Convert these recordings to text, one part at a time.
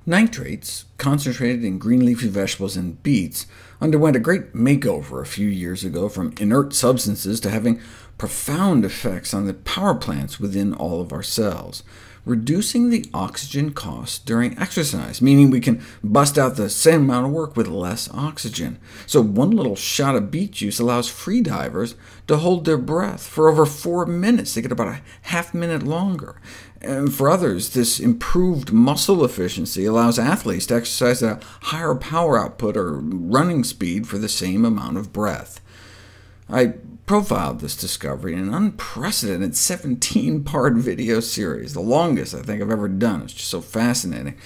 Nitrates, concentrated in green leafy vegetables and beets, underwent a great makeover a few years ago from inert substances to having profound effects on the power plants within all of our cells, reducing the oxygen costs during exercise, meaning we can bust out the same amount of work with less oxygen. So one little shot of beet juice allows free divers to hold their breath for over 4 minutes. They get about a half minute longer. And for others, this improved muscle efficiency allows athletes to exercise at a higher power output or running speed for the same amount of breath. I profiled this discovery in an unprecedented 17-part video series, the longest I think I've ever done. It's just so fascinating.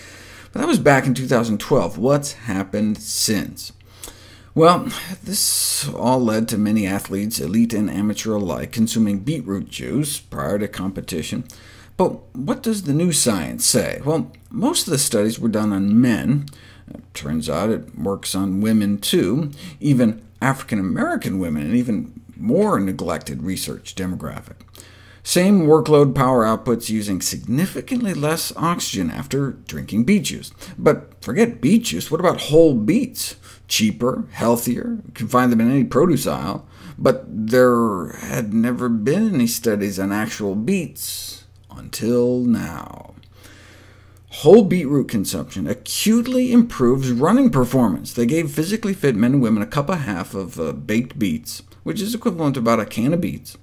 But that was back in 2012. What's happened since? Well, this all led to many athletes, elite and amateur alike, consuming beetroot juice prior to competition. But what does the new science say? Well, most of the studies were done on men. It turns out it works on women too, even African-American women, and even more neglected research demographic. Same workload power outputs using significantly less oxygen after drinking beet juice. But forget beet juice, what about whole beets? Cheaper, healthier, you can find them in any produce aisle, but there had never been any studies on actual beets until now. Whole beetroot consumption acutely improves running performance. They gave physically fit men and women a cup and a half of baked beets, which is equivalent to about a can of beets,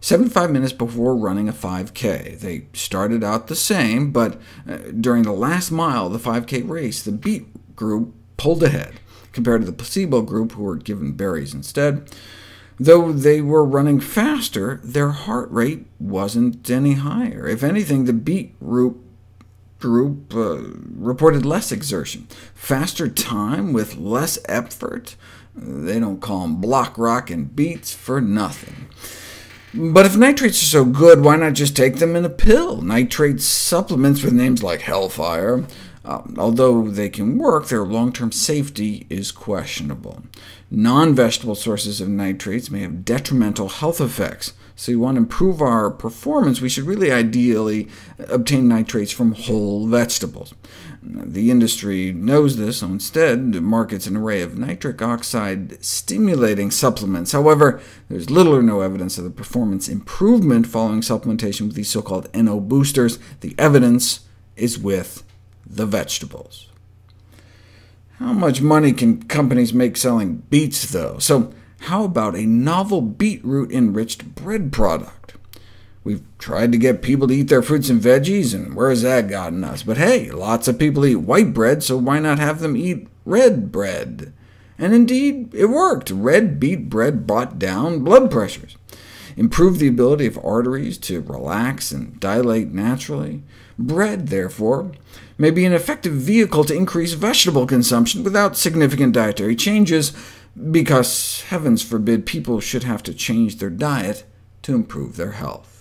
75 minutes before running a 5K. They started out the same, but during the last mile of the 5K race, the beet group pulled ahead, compared to the placebo group, who were given berries instead. Though they were running faster, their heart rate wasn't any higher. If anything, the beetroot group reported less exertion, faster time with less effort. They don't call them block rock and beets for nothing. But if nitrates are so good, why not just take them in a pill? Nitrate supplements with names like Hellfire, although they can work, their long-term safety is questionable. Non-vegetable sources of nitrates may have detrimental health effects, so we want to improve our performance, we should really ideally obtain nitrates from whole vegetables. The industry knows this, so instead markets an array of nitric oxide stimulating supplements. However, there's little or no evidence of the performance improvement following supplementation with these so-called NO boosters. The evidence is with the vegetables. How much money can companies make selling beets, though? So how about a novel beetroot-enriched bread product? We've tried to get people to eat their fruits and veggies, and where has that gotten us? But hey, lots of people eat white bread, so why not have them eat red bread? And indeed, it worked. Red beet bread brought down blood pressures, improved the ability of arteries to relax and dilate naturally. Bread, therefore, may be an effective vehicle to increase vegetable consumption without significant dietary changes, because, heavens forbid, people should have to change their diet to improve their health.